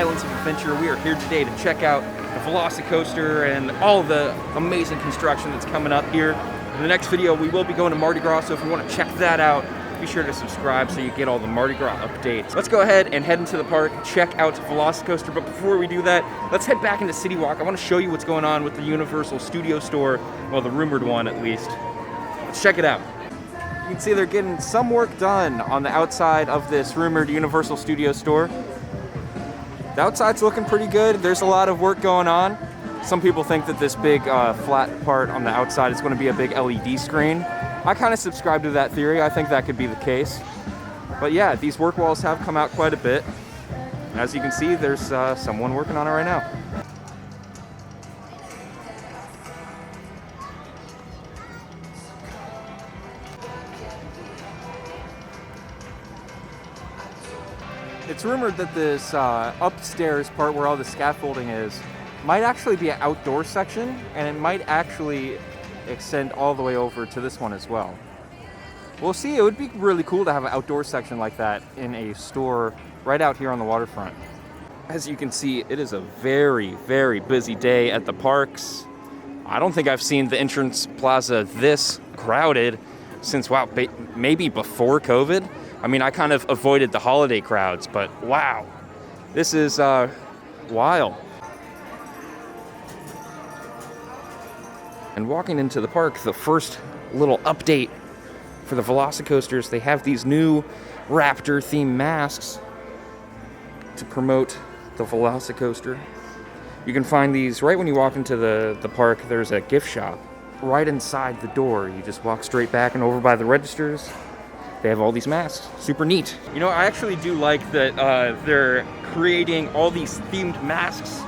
Islands of Adventure. We are here today to check out the VelociCoaster and all the amazing construction that's coming up here. In the next video, we will be going to Mardi Gras, so if you want to check that out, be sure to subscribe so you get all the Mardi Gras updates. Let's go ahead and head into the park, check out VelociCoaster, but before we do that, let's head back into CityWalk. I want to show you what's going on with the Universal Studio Store, well, the rumored one at least. Let's check it out. You can see they're getting some work done on the outside of this rumored Universal Studio Store. The outside's looking pretty good. There's a lot of work going on. Some people think that this big flat part on the outside is going to be a big LED screen. I kind of subscribe to that theory. I think that could be the case. But yeah, these work walls have come out quite a bit. As you can see, there's someone working on it right now. It's rumored that this upstairs part where all the scaffolding is might actually be an outdoor section, and it might actually extend all the way over to this one as well. We'll see. It would be really cool to have an outdoor section like that in a store right out here on the waterfront. As you can see, it is a very, very busy day at the parks. I don't think I've seen the entrance plaza this crowded since, wow, maybe before COVID. I mean, I kind of avoided the holiday crowds, but wow, this is wild. And walking into the park, the first little update for the VelociCoasters, they have these new Raptor themed masks to promote the VelociCoaster. You can find these right when you walk into the park. There's a gift shop right inside the door. You just walk straight back and over by the registers. They have all these masks. Super neat. You know, I actually do like that they're creating all these themed masks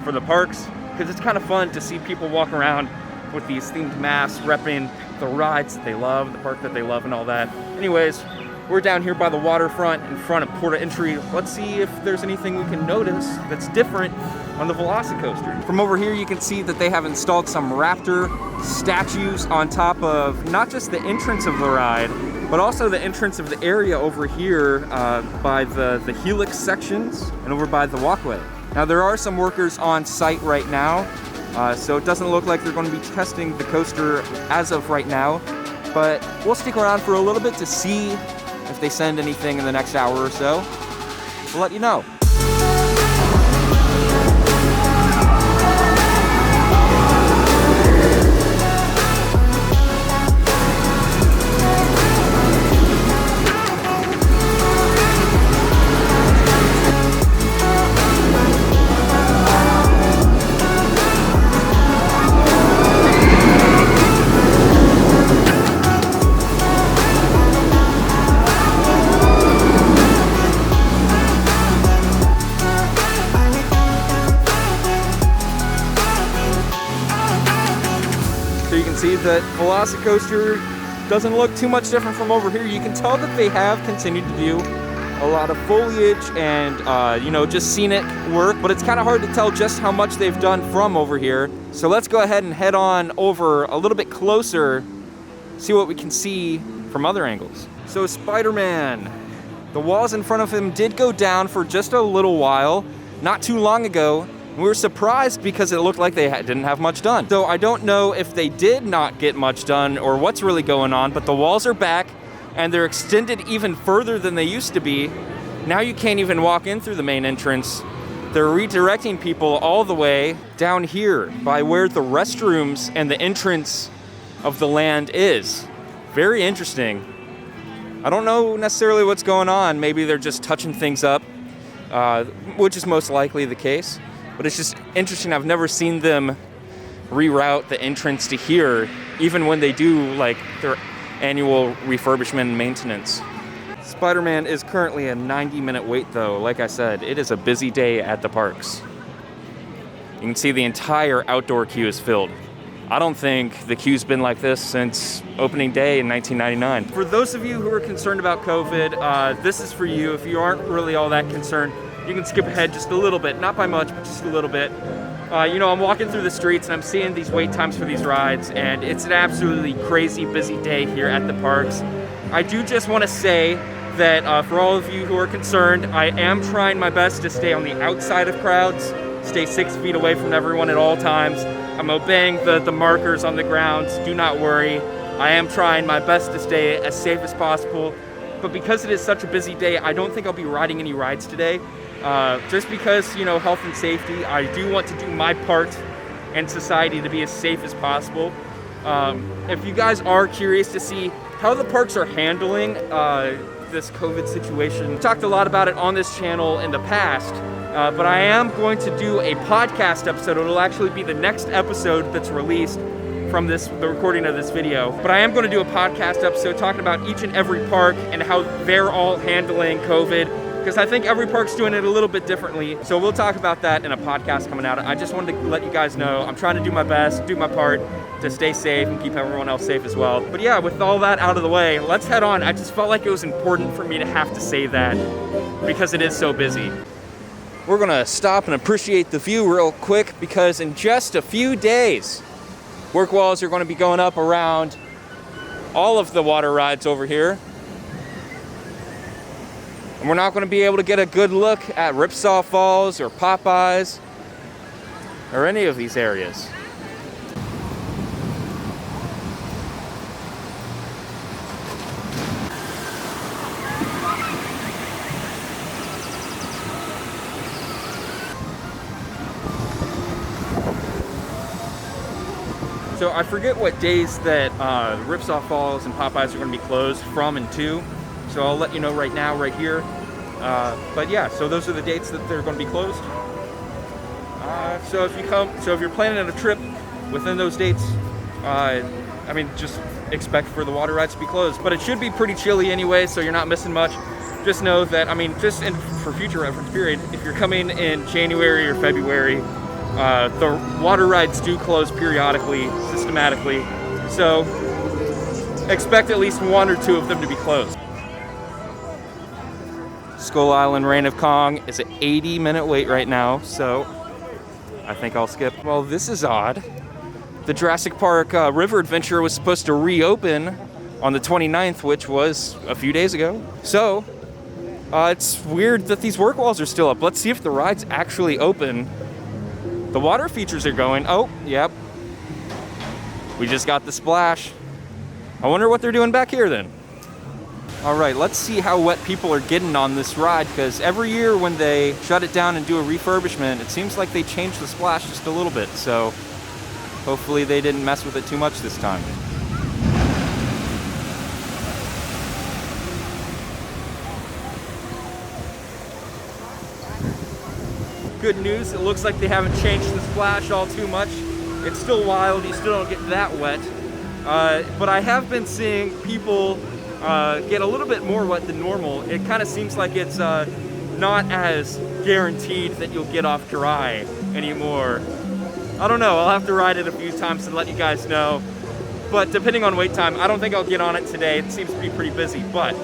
for the parks, because it's kind of fun to see people walk around with these themed masks, repping the rides that they love, the park that they love, and all that. Anyways, we're down here by the waterfront in front of Port of Entry. Let's see if there's anything we can notice that's different on the VelociCoaster. From over here, you can see that they have installed some Raptor statues on top of not just the entrance of the ride, but also the entrance of the area over here by the helix sections and over by the walkway. Now, there are some workers on site right now, so it doesn't look like they're going to be testing the coaster as of right now, but we'll stick around for a little bit to see if they send anything in the next hour or so. We'll let you know. See that VelociCoaster doesn't look too much different from over here. You can tell that they have continued to do a lot of foliage and you know, just scenic work, but it's kind of hard to tell just how much they've done from over here. So let's go ahead and head on over a little bit closer, see what we can see from other angles. So Spider-Man, the walls in front of him did go down for just a little while, not too long ago. We were surprised because it looked like they didn't have much done. So I don't know if they did not get much done or what's really going on, but the walls are back and they're extended even further than they used to be. Now you can't even walk in through the main entrance. They're redirecting people all the way down here by where the restrooms and the entrance of the land is. Very interesting. I don't know necessarily what's going on. Maybe they're just touching things up, which is most likely the case. But it's just interesting. I've never seen them reroute the entrance to here, even when they do like their annual refurbishment and maintenance. Spider-Man is currently a 90-minute wait though. Like I said, it is a busy day at the parks. You can see the entire outdoor queue is filled. I don't think the queue's been like this since opening day in 1999. For those of you who are concerned about COVID, this is for you. If you aren't really all that concerned, you can skip ahead just a little bit, not by much, but just a little bit. You know, I'm walking through the streets and I'm seeing these wait times for these rides, and it's an absolutely crazy busy day here at the parks. I do just want to say that for all of you who are concerned, I am trying my best to stay on the outside of crowds, stay 6 feet away from everyone at all times. I'm obeying the markers on the grounds, do not worry. I am trying my best to stay as safe as possible, but because it is such a busy day, I don't think I'll be riding any rides today. Just because, you know, health and safety, I do want to do my part in society to be as safe as possible. If you guys are curious to see how the parks are handling this COVID situation, I've talked a lot about it on this channel in the past, but I am going to do a podcast episode. It'll actually be the next episode that's released from the recording of this video. But I am going to do a podcast episode talking about each and every park and how they're all handling COVID, because I think every park's doing it a little bit differently. So we'll talk about that in a podcast coming out. I just wanted to let you guys know I'm trying to do my best, do my part to stay safe and keep everyone else safe as well. But yeah, with all that out of the way, let's head on. I just felt like it was important for me to have to say that because it is so busy. We're gonna stop and appreciate the view real quick because in just a few days, work walls are gonna be going up around all of the water rides over here. And we're not gonna be able to get a good look at Ripsaw Falls or Popeyes or any of these areas. So I forget what days that Ripsaw Falls and Popeyes are going to be closed from and to. So I'll let you know right now, right here. But yeah, so those are the dates that they're going to be closed. So if you're planning a trip within those dates, I mean, just expect for the water rides to be closed. But it should be pretty chilly anyway, so you're not missing much. Just know that, I mean, for future reference period, if you're coming in January or February, the water rides do close periodically, systematically, so expect at least 1 or 2 of them to be closed. Skull Island Reign of Kong is an 80-minute wait right now, so I think I'll skip. Well, this is odd. The Jurassic Park River Adventure was supposed to reopen on the 29th, which was a few days ago. So, it's weird that these work walls are still up. Let's see if the rides actually open. The water features are going. Oh, yep. We just got the splash. I wonder what they're doing back here then. All right, let's see how wet people are getting on this ride, because every year when they shut it down and do a refurbishment, it seems like they change the splash just a little bit. So hopefully they didn't mess with it too much this time. Good news, it looks like they haven't changed the splash all too much. It's still wild, you still don't get that wet. But I have been seeing people get a little bit more wet than normal. It kind of seems like it's not as guaranteed that you'll get off dry anymore. I don't know, I'll have to ride it a few times to let you guys know. But depending on wait time, I don't think I'll get on it today. It seems to be pretty busy, but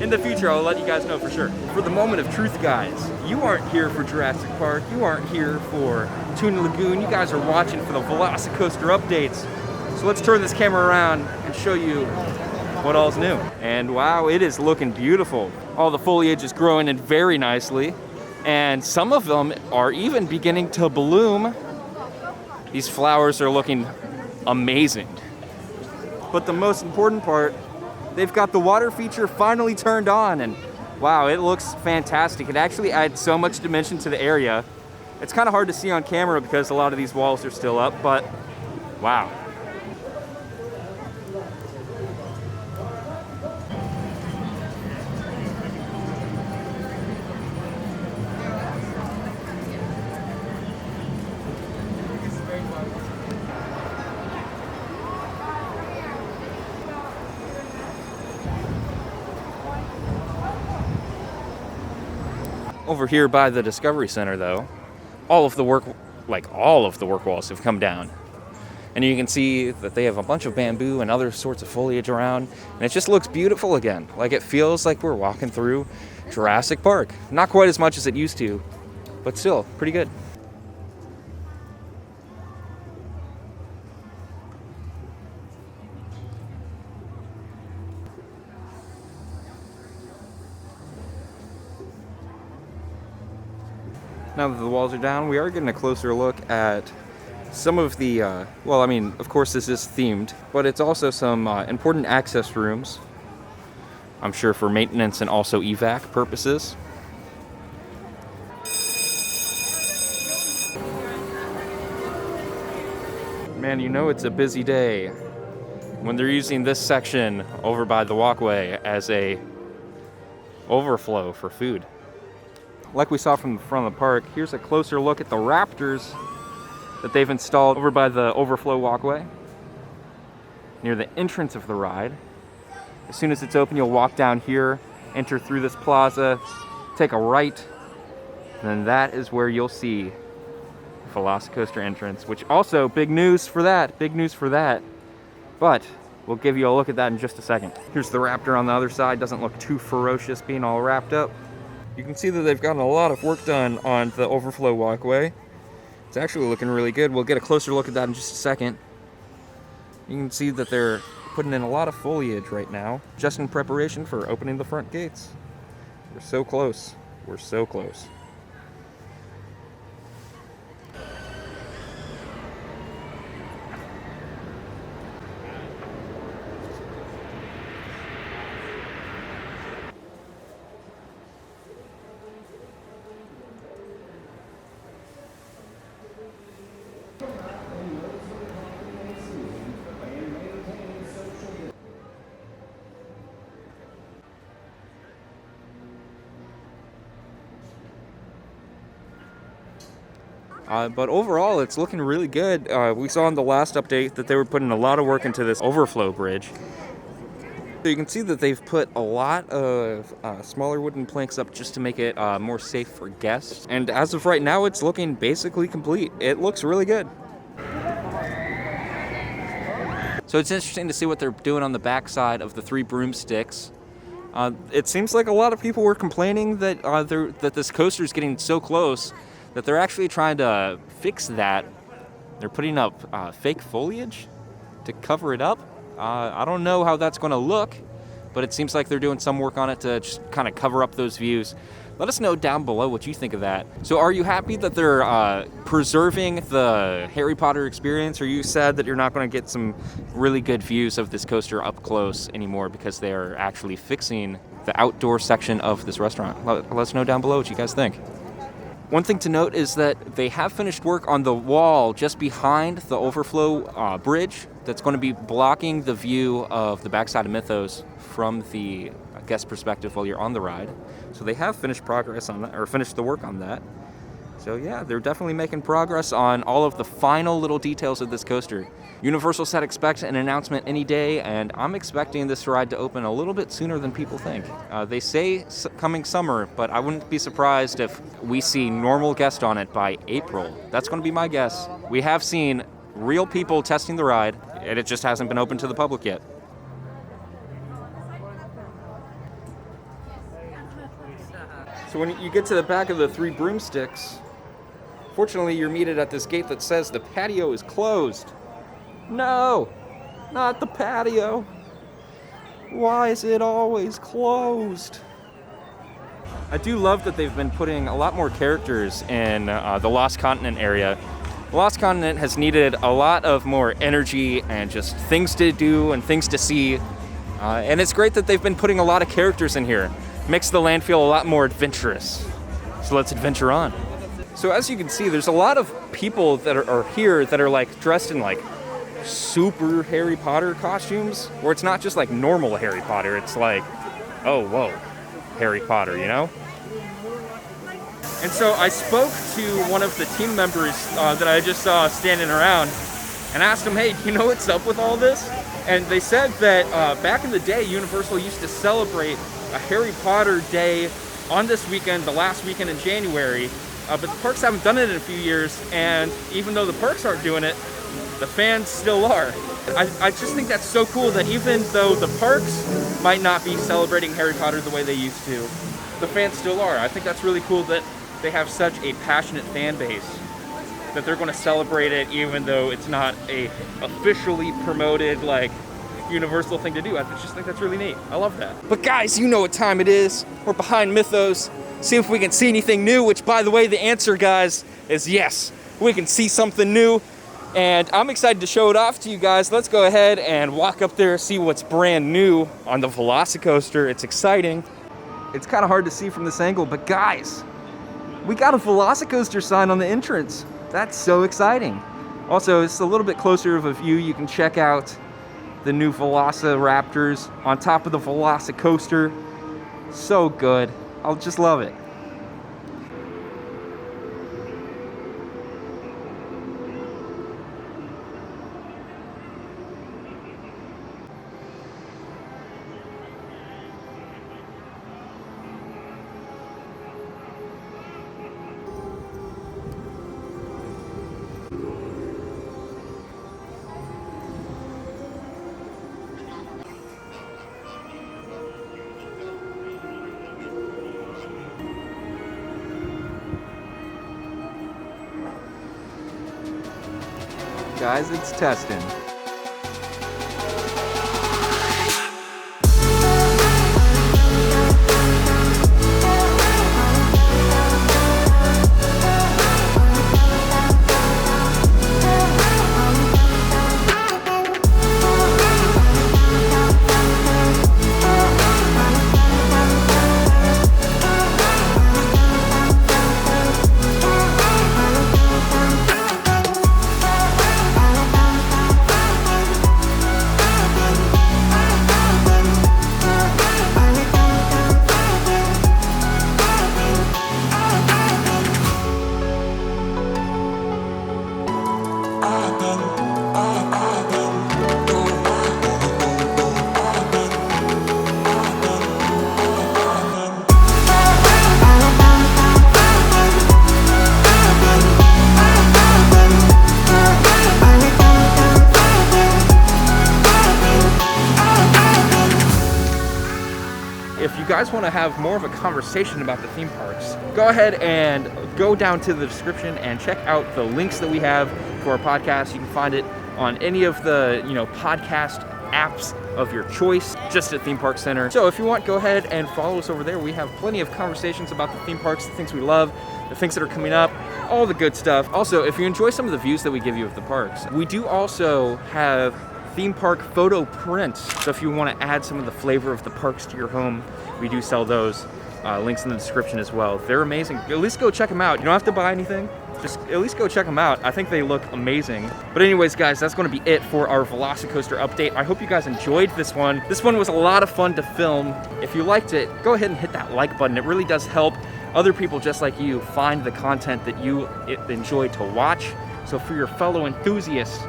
in the future, I'll let you guys know for sure. For the moment of truth, guys, you aren't here for Jurassic Park. You aren't here for Tuna Lagoon. You guys are watching for the VelociCoaster updates. So let's turn this camera around and show you what all's new. And wow, it is looking beautiful. All the foliage is growing in very nicely. And some of them are even beginning to bloom. These flowers are looking amazing. But the most important part, they've got the water feature finally turned on, and wow, it looks fantastic. It actually adds so much dimension to the area. It's kind of hard to see on camera because a lot of these walls are still up, but wow. Over here by the Discovery Center, though, all of the work walls have come down. And you can see that they have a bunch of bamboo and other sorts of foliage around, and it just looks beautiful again. Like it feels like we're walking through Jurassic Park. Not quite as much as it used to, but still pretty good. Now that the walls are down, we are getting a closer look at some of the, well, I mean, of course this is themed, but it's also some important access rooms. I'm sure for maintenance and also evac purposes. Man, you know it's a busy day when they're using this section over by the walkway as a overflow for food. Like we saw from the front of the park, here's a closer look at the Raptors that they've installed over by the overflow walkway near the entrance of the ride. As soon as it's open, you'll walk down here, enter through this plaza, take a right, and then that is where you'll see the VelociCoaster entrance, which also, big news for that. But we'll give you a look at that in just a second. Here's the Raptor on the other side. Doesn't look too ferocious being all wrapped up. You can see that they've gotten a lot of work done on the overflow walkway. It's actually looking really good. We'll get a closer look at that in just a second. You can see that they're putting in a lot of foliage right now, just in preparation for opening the front gates. We're so close. We're so close. But overall, it's looking really good. We saw in the last update that they were putting a lot of work into this overflow bridge. So you can see that they've put a lot of smaller wooden planks up just to make it more safe for guests. And as of right now, it's looking basically complete. It looks really good. So it's interesting to see what they're doing on the backside of the 3 broomsticks. It seems like a lot of people were complaining that that this coaster is getting so close that they're actually trying to fix that. They're putting up fake foliage to cover it up. I don't know how that's going to look, but it seems like they're doing some work on it to just kind of cover up those views. Let us know down below what you think of that. So are you happy that they're preserving the Harry Potter experience, or are you sad that you're not going to get some really good views of this coaster up close anymore because they're actually fixing the outdoor section of this restaurant? Let us know down below what you guys think. One thing to note is that they have finished work on the wall just behind the overflow bridge that's going to be blocking the view of the backside of Mythos from the guest perspective while you're on the ride. So they have finished progress on that, or finished the work on that. So yeah, they're definitely making progress on all of the final little details of this coaster. Universal said expect an announcement any day, and I'm expecting this ride to open a little bit sooner than people think. They say coming summer, but I wouldn't be surprised if we see normal guests on it by April. That's going to be my guess. We have seen real people testing the ride, and it just hasn't been open to the public yet. So when you get to the back of the 3 broomsticks, fortunately you're meted at this gate that says the patio is closed. No, not the patio. Why is it always closed? I do love that they've been putting a lot more characters in the Lost Continent area. The Lost Continent has needed a lot of more energy and just things to do and things to see. And it's great that they've been putting a lot of characters in here. Makes the land feel a lot more adventurous. So let's adventure on. So as you can see, there's a lot of people that are here that are like dressed in like super Harry Potter costumes, where it's not just like normal Harry Potter, it's like, oh, whoa, Harry Potter, you know? And so I spoke to one of the team members that I just saw standing around and asked him, hey, do you know what's up with all this? And they said that back in the day, Universal used to celebrate a Harry Potter day on this weekend, the last weekend in January, but the parks haven't done it in a few years, and even though the parks aren't doing it, the fans still are. I just think that's so cool that even though the parks might not be celebrating Harry Potter the way they used to, the fans still are. I think that's really cool that they have such a passionate fan base that they're going to celebrate it even though it's not a officially promoted like Universal thing to do. I just think that's really neat. I love that. But guys, you know what time it is. We're behind Mythos. see if we can see anything new, which, by the way, the answer, guys, is yes. We can see something new, and I'm excited to show it off to you guys. Let's go ahead and walk up there, see what's brand new on the VelociCoaster. It's exciting. It's kind of hard to see from this angle, but guys, we got a VelociCoaster sign on the entrance. That's so exciting. Also, it's a little bit closer of a view. You can check out the new Raptors on top of the VelociCoaster. So good. I'll just love it. Guys, it's testing. If you guys want to have more of a conversation about the theme parks, go ahead and go down to the description and check out the links that we have to our podcast. You can find it on any of the podcast apps of your choice, just at Theme Park Center. So if you want, go ahead and follow us over there. We have plenty of conversations about the theme parks, the things we love, the things that are coming up, all the good stuff. Also, if you enjoy some of the views that we give you of the parks, we do also have theme park photo prints. So if you want to add some of the flavor of the parks to your home, we do sell those. Links in the description as well. They're amazing. At least go check them out. You don't have to buy anything. Just at least go check them out. I think they look amazing. But anyways, guys, that's going to be it for our VelociCoaster update. I hope you guys enjoyed this one. This one was a lot of fun to film. If you liked it, go ahead and hit that like button. It really does help other people just like you find the content that you enjoy to watch. So for your fellow enthusiasts,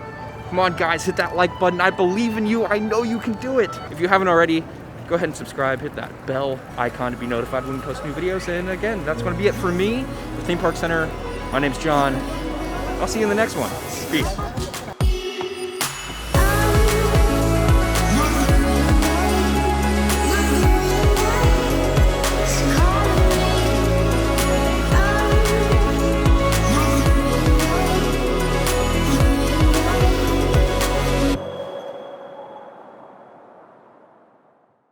come on, guys, hit that like button. I believe in you. I know you can do it. If you haven't already, go ahead and subscribe. Hit that bell icon to be notified when we post new videos. And again, that's going to be it for me, the Theme Park Center. My name's John. I'll see you in the next one. Peace.